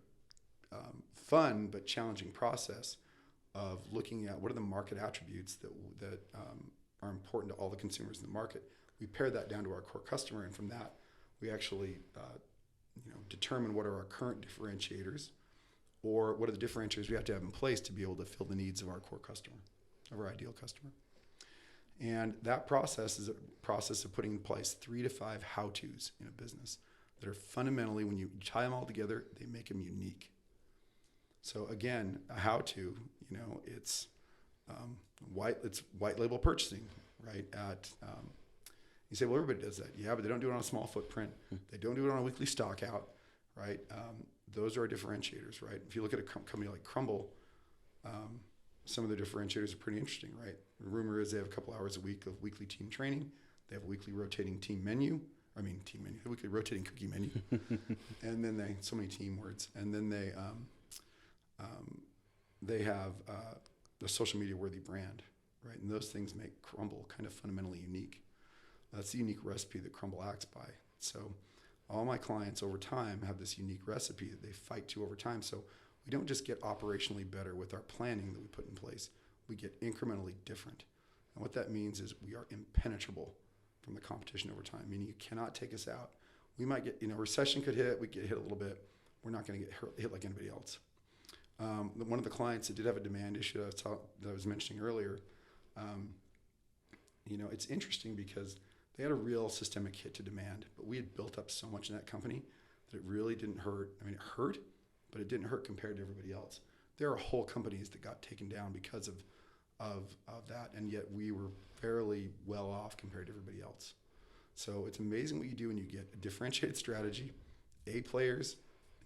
fun but challenging process of looking at what are the market attributes that are important to all the consumers in the market. We pare that down to our core customer, and from that, we actually determine what are our current differentiators, or what are the differentiators we have to have in place to be able to fill the needs of our core customer, of our ideal customer. And that process is a process of putting in place 3 to 5 how-tos in a business that are fundamentally, when you tie them all together, they make them unique. So again, a how-to, it's white label purchasing, right? You say, well, everybody does that. Yeah, but they don't do it on a small footprint. They don't do it on a weekly stock out, right? Those are our differentiators, right? If you look at a company like Crumble, some of the differentiators are pretty interesting, right? The rumor is they have a couple hours a week of weekly team training. They have a weekly rotating a weekly rotating cookie menu. And then so many team words. And then they have the social media worthy brand, right? And those things make Crumble kind of fundamentally unique. That's the unique recipe that Crumble acts by. So all my clients over time have this unique recipe that they fight to over time. So we don't just get operationally better with our planning that we put in place. We get incrementally different. And what that means is we are impenetrable from the competition over time, meaning you cannot take us out. We might get, recession could hit, we get hit a little bit. We're not going to get hit like anybody else. One of the clients that did have a demand issue that I was mentioning earlier, it's interesting because they had a real systemic hit to demand, but we had built up so much in that company that it really didn't hurt. I mean, it hurt, but it didn't hurt compared to everybody else. There are whole companies that got taken down because of that, and yet we were fairly well off compared to everybody else. So it's amazing what you do when you get a differentiated strategy, A players,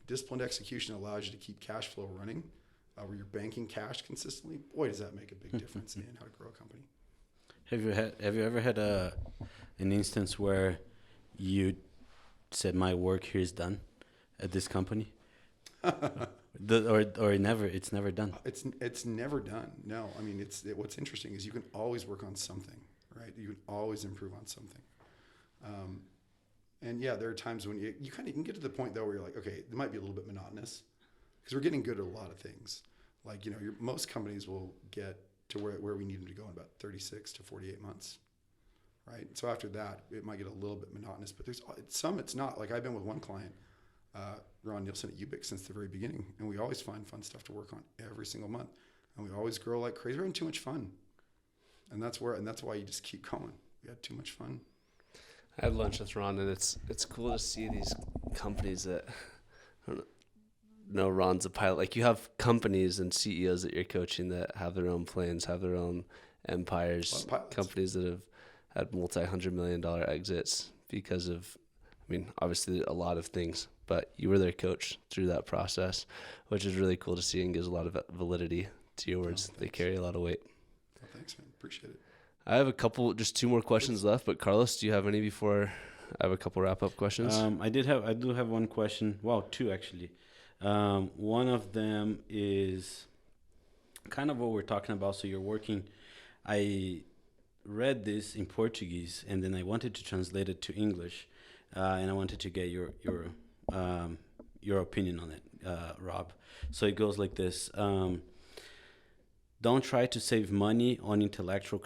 disciplined execution allows you to keep cash flow running, where you're banking cash consistently. Boy, does that make a big difference in how to grow a company. Have you ever had an instance where you said my work here is done at this company? It's never done. It's never done. No, I mean what's interesting is you can always work on something, right? You can always improve on something. And yeah, there are times when you kind of can get to the point though where you're like, okay, it might be a little bit monotonous because we're getting good at a lot of things. Like most companies will get to where we need them to go in about 36 to 48 months, right? So after that, it might get a little bit monotonous, but there's some it's not. Like I've been with one client, Ron Nielsen at Ubix since the very beginning, and we always find fun stuff to work on every single month, and we always grow like crazy. We're having too much fun, and that's why you just keep going. We had too much fun. I had lunch with Ron, and it's cool to see these companies that, I don't know, Ron's a pilot. Like you have companies and CEOs that you're coaching that have their own planes, have their own empires, companies that have had multi-$100-million exits because of, obviously a lot of things, but you were their coach through that process, which is really cool to see and gives a lot of validity to your words. They carry a lot of weight. Oh, thanks, man. Appreciate it. I have just two more questions left, but Carlos, do you have any before I have a couple wrap-up questions? I do have one question. Well, two actually. One of them is kind of what we're talking about. So you're working. I read this in Portuguese, and then I wanted to translate it to English, and I wanted to get your opinion on it, Rob. So it goes like this. Don't try to save money on intellectual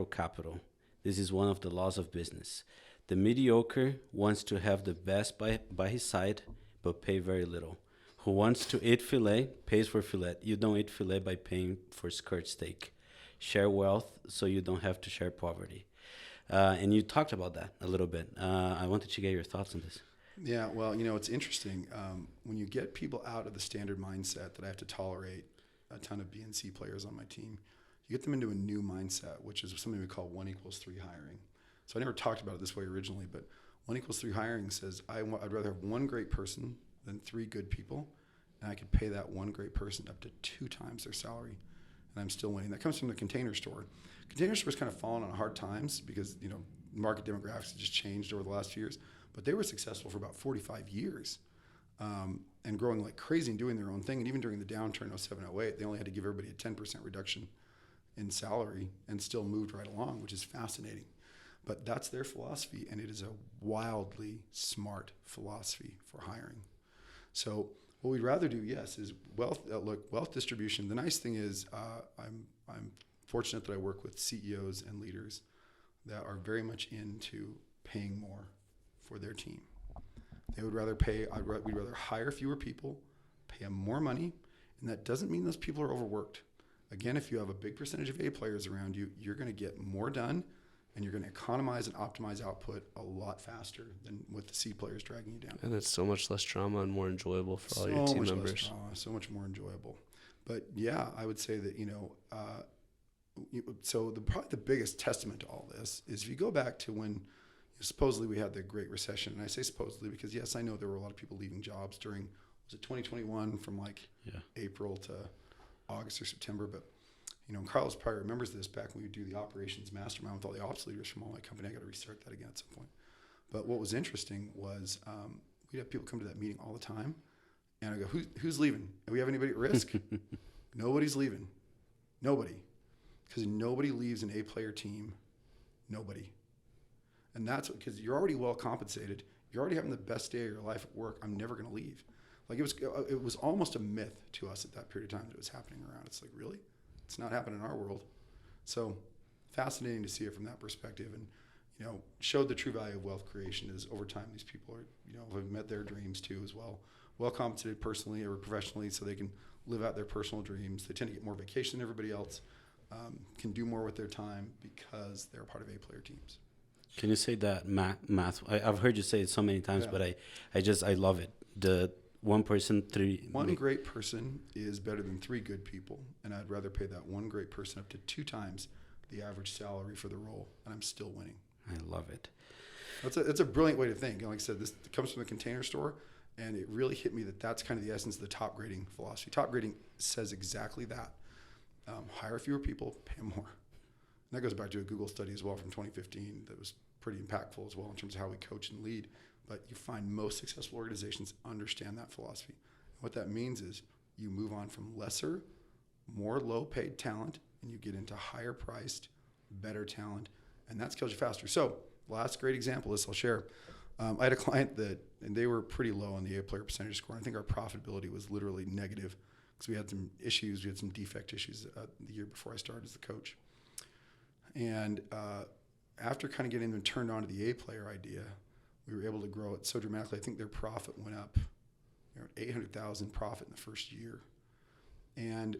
capital. This is one of the laws of business. The mediocre wants to have the best by his side, but pay very little. Who wants to eat filet pays for filet. You don't eat filet by paying for skirt steak. Share wealth so you don't have to share poverty. And you talked about that a little bit. I wanted to get your thoughts on this. Yeah, well, it's interesting. When you get people out of the standard mindset that I have to tolerate a ton of B and C players on my team, you get them into a new mindset, which is something we call 1=3 hiring. So I never talked about it this way originally, but 1=3 hiring says I'd rather have one great person than 3 good people, and I could pay that one great person up to 2 times their salary, and I'm still winning. That comes from the Container Store. Container Store's kind of fallen on hard times because market demographics have just changed over the last few years, but they were successful for about 45 years. And growing like crazy and doing their own thing. And even during the downturn 07, 08, they only had to give everybody a 10% reduction in salary and still moved right along, which is fascinating. But that's their philosophy, and it is a wildly smart philosophy for hiring. So what we'd rather do, yes, is wealth distribution. The nice thing is I'm fortunate that I work with CEOs and leaders that are very much into paying more for their team. They would rather we'd rather hire fewer people, pay them more money, and that doesn't mean those people are overworked. Again, if you have a big percentage of A players around you, you're going to get more done, and you're going to economize and optimize output a lot faster than with the C players dragging you down. And it's so much less drama and more enjoyable for all your team members. So much less drama, so much more enjoyable. But yeah, I would say that, probably the biggest testament to all this is if you go back to when, supposedly we had the Great Recession. And I say supposedly because, yes, I know there were a lot of people leaving jobs during, was it 2021 from like April to August or September. But, Carlos probably remembers this back when we would do the operations mastermind with all the ops leaders from all my company. I got to restart that again at some point. But what was interesting was we'd have people come to that meeting all the time. And I go, who's leaving? Do we have anybody at risk? Nobody's leaving. Nobody. Because nobody leaves an A-player team. Nobody. And that's because you're already well compensated. You're already having the best day of your life at work. I'm never going to leave. Like it was almost a myth to us at that period of time that it was happening around. It's like, really? It's not happening in our world. So fascinating to see it from that perspective, and showed the true value of wealth creation is over time these people are have met their dreams too as well compensated personally or professionally, so they can live out their personal dreams. They tend to get more vacation than everybody else, can do more with their time because they're part of A-player teams. Can you say that math? I've heard you say it so many times, but I love it. The one person, one great person is better than 3 good people, and I'd rather pay that one great person up to 2 times the average salary for the role, and I'm still winning. I love it. That's a brilliant way to think. Like I said, this comes from the Container Store, and it really hit me that that's kind of the essence of the top grading philosophy. Top grading says exactly that. Hire fewer people, pay more. And that goes back to a Google study as well from 2015 that was pretty impactful as well in terms of how we coach and lead. But you find most successful organizations understand that philosophy. What that means is you move on from lesser, more low-paid talent, and you get into higher-priced, better talent, and that scales you faster. So last great example is I'll share. I had a client and they were pretty low on the A-player percentage score. I think our profitability was literally negative because we had some issues. We had some defect issues the year before I started as the coach. And after kind of getting them turned on to the A-player idea, we were able to grow it so dramatically. I think their profit went up, $800,000 profit in the first year. And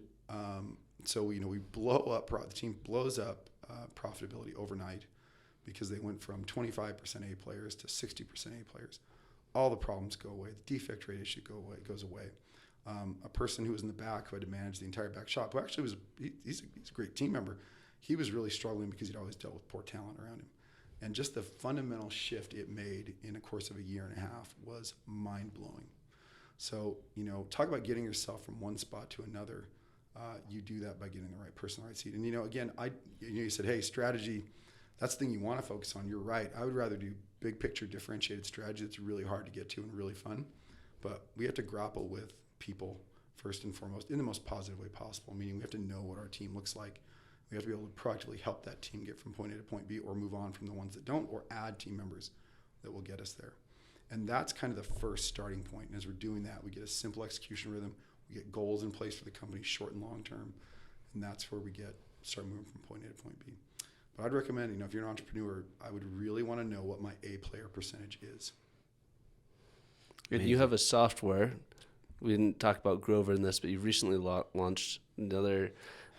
so we blow up, the team blows up profitability overnight because they went from 25% A players to 60% A players. All the problems go away. The defect rate issue goes away. A person who was in the back who had to manage the entire back shop, who actually he's a great team member, he was really struggling because he'd always dealt with poor talent around him. And just the fundamental shift it made in a course of a year and a half was mind-blowing. So, talk about getting yourself from one spot to another. You do that by getting the right person in the right seat. And, again, you said, hey, strategy, that's the thing you want to focus on. You're right. I would rather do big picture differentiated strategy that's really hard to get to and really fun. But we have to grapple with people first and foremost in the most positive way possible, meaning we have to know what our team looks like. We have to be able to proactively help that team get from point A to point B or move on from the ones that don't or add team members that will get us there. And that's kind of the first starting point. And as we're doing that, we get a simple execution rhythm. We get goals in place for the company, short and long term. And that's where we start moving from point A to point B. But I'd recommend, if you're an entrepreneur, I would really want to know what my A-player percentage is. And you have a software. We didn't talk about Grover in this, but you recently launched another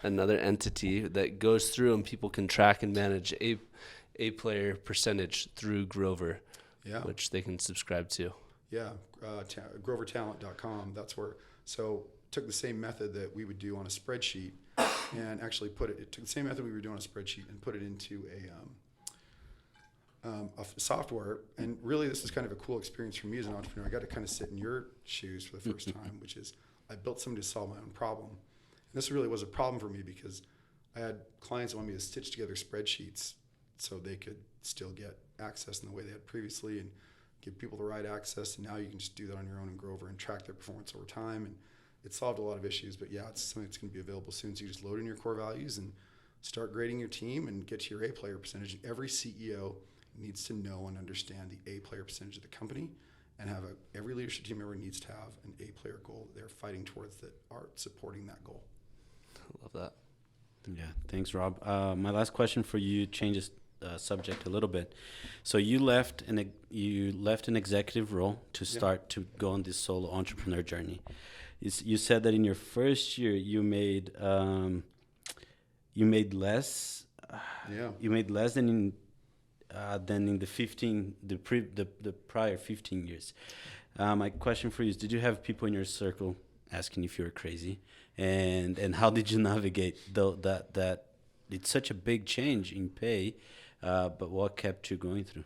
entity that goes through and people can track and manage a player percentage through Grover, which they can subscribe to. Yeah, grovertalent.com. That's where. So took the same method that we would do on a spreadsheet, and actually it took the same method we were doing on a spreadsheet and put it into a software. And really, this is kind of a cool experience for me as an entrepreneur. I got to kind of sit in your shoes for the first time, which is I built something to solve my own problem. And this really was a problem for me because I had clients that wanted me to stitch together spreadsheets so they could still get access in the way they had previously and give people the right access. And now you can just do that on your own in Grover and track their performance over time. And it solved a lot of issues. But yeah, it's something that's going to be available soon. So you just load in your core values and start grading your team and get to your A-player percentage. And every CEO needs to know and understand the A-player percentage of the company, and every leadership team member needs to have an A-player goal that they're fighting towards that are supporting that goal. I love that. Yeah, thanks, Rob. My last question for you changes subject a little bit. So you left an executive role to start to go on this solo entrepreneur journey. You said that in your first year you made less. You made less than in the prior 15 years. My question for you is: did you have people in your circle asking if you were crazy, and how did you navigate that it's such a big change in pay, but what kept you going through?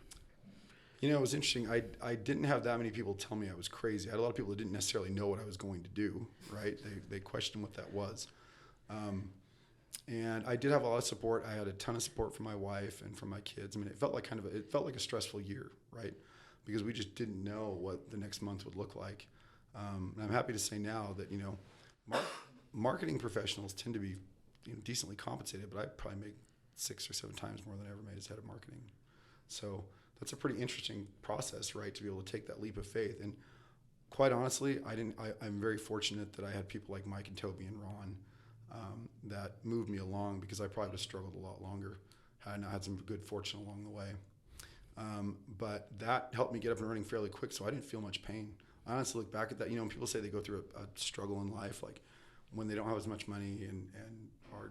It was interesting. I didn't have that many people tell me I was crazy. I had a lot of people that didn't necessarily know what I was going to do, right? They questioned what that was. And I did have a lot of support. I had a ton of support from my wife and from my kids. I mean, it felt like a stressful year, right? Because we just didn't know what the next month would look like. And I'm happy to say now that, marketing professionals tend to be decently compensated, but I probably make 6 or 7 times more than I ever made as head of marketing. So that's a pretty interesting process, right? To be able to take that leap of faith. And quite honestly, I'm very fortunate that I had people like Mike and Toby and Ron that moved me along, because I probably would have struggled a lot longer had I not had some good fortune along the way. But that helped me get up and running fairly quick, so I didn't feel much pain. I honestly look back at that. When people say they go through a struggle in life, like when they don't have as much money and are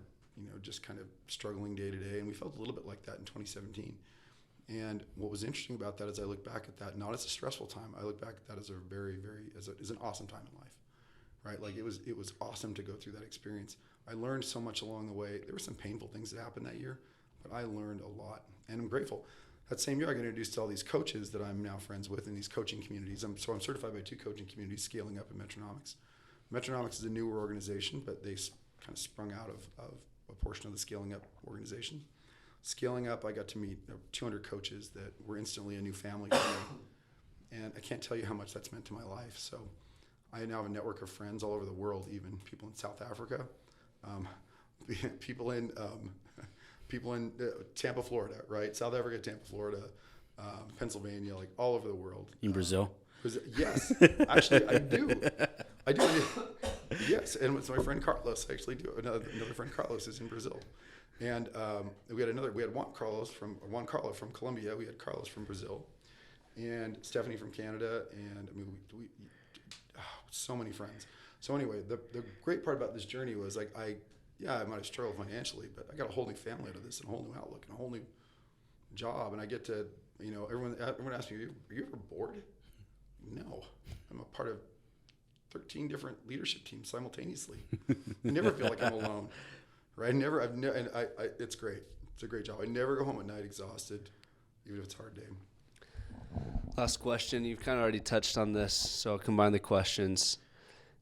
just kind of struggling day to day, and we felt a little bit like that in 2017. And what was interesting about that is I look back at that not as a stressful time. I look back at that as a very, very as an awesome time in life, right? Like it was awesome to go through that experience. I learned so much along the way. There were some painful things that happened that year, but I learned a lot, and I'm grateful. That same year, I got introduced to all these coaches that I'm now friends with in these coaching communities. I'm certified by 2 coaching communities, Scaling Up and Metronomics. Metronomics is a newer organization, but they kind of sprung out of a portion of the Scaling Up organization. Scaling Up, I got to meet 200 coaches that were instantly a new family to me. And I can't tell you how much that's meant to my life. So I now have a network of friends all over the world, even people in South Africa, people in Tampa, Florida, right? South Africa, Tampa, Florida, Pennsylvania, like all over the world. In Brazil? Yes, actually, I do. Yes, and it's my friend Carlos. I actually do. Another friend Carlos is in Brazil, and we had Juan Carlo from Colombia. We had Carlos from Brazil, and Stephanie from Canada, and I mean we so many friends. So anyway, the great part about this journey was like I might have struggled financially, but I got a whole new family out of this, and a whole new outlook, and a whole new job, and I get to everyone asks me, are you ever bored? No, I'm a part of 13 different leadership teams simultaneously. I never feel like I'm alone, right? It's great. It's a great job. I never go home at night exhausted, even if it's a hard day. Last question. You've kind of already touched on this, so I'll combine the questions.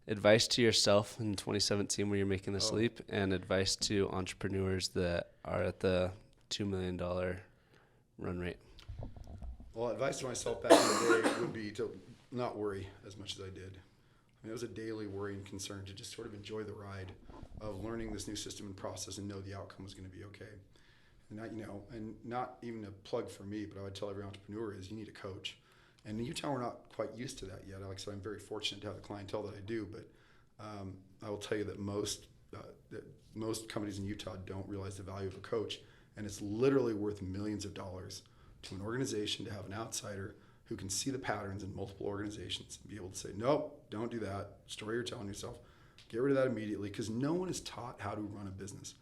Advice to yourself in 2017 when you're making this leap, and advice to entrepreneurs that are at the $2 million run rate. Well, advice to myself back in the day would be to not worry as much as I did. I mean, it was a daily worry and concern to just sort of enjoy the ride of learning this new system and process and know the outcome was going to be okay. And not even a plug for me, but I would tell every entrepreneur is you need a coach. And in Utah, we're not quite used to that yet. Like I said, I'm very fortunate to have the clientele that I do, but I will tell you that most companies in Utah don't realize the value of a coach, and it's literally worth millions of dollars to an organization to have an outsider who can see the patterns in multiple organizations and be able to say, nope, don't do that story you're telling yourself. Get rid of that immediately, because no one is taught how to run a business.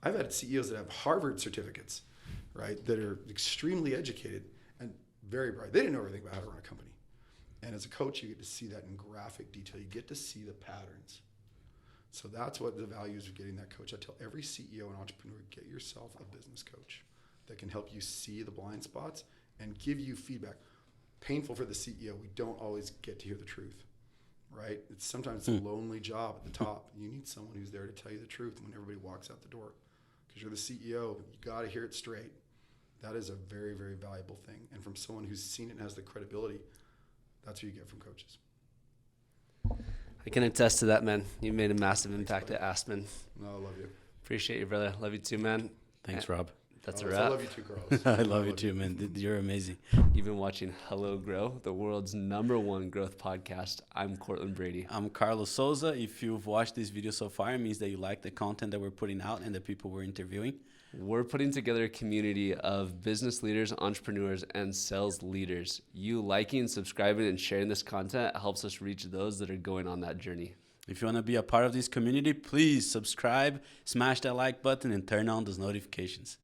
I've had CEOs that have Harvard certificates, right, that are extremely educated and very bright. They didn't know everything about how to run a company. And as a coach, you get to see that in graphic detail. You get to see the patterns. So that's what the value is of getting that coach. I tell every CEO and entrepreneur, get yourself a business coach that can help you see the blind spots and give you feedback. Painful for the CEO. We don't always get to hear the truth, right? Sometimes it's a lonely job at the top. You need someone who's there to tell you the truth when everybody walks out the door. Because you're the CEO, you got to hear it straight. That is a very, very valuable thing. And from someone who's seen it and has the credibility, that's what you get from coaches. I can attest to that, man. You made a massive impact at Aspen. No, I love you. Appreciate you, brother. Love you too, man. Thanks, Rob. That's a I wrap. love you too, Carlos. I love you too, man. You're amazing. You've been watching Hello Grow, the world's #1 growth podcast. I'm Cortland Brady. I'm Carlos Souza. If you've watched this video so far, it means that you like the content that we're putting out and the people we're interviewing. We're putting together a community of business leaders, entrepreneurs, and sales leaders. You liking, subscribing, and sharing this content helps us reach those that are going on that journey. If you want to be a part of this community, please subscribe, smash that like button, and turn on those notifications.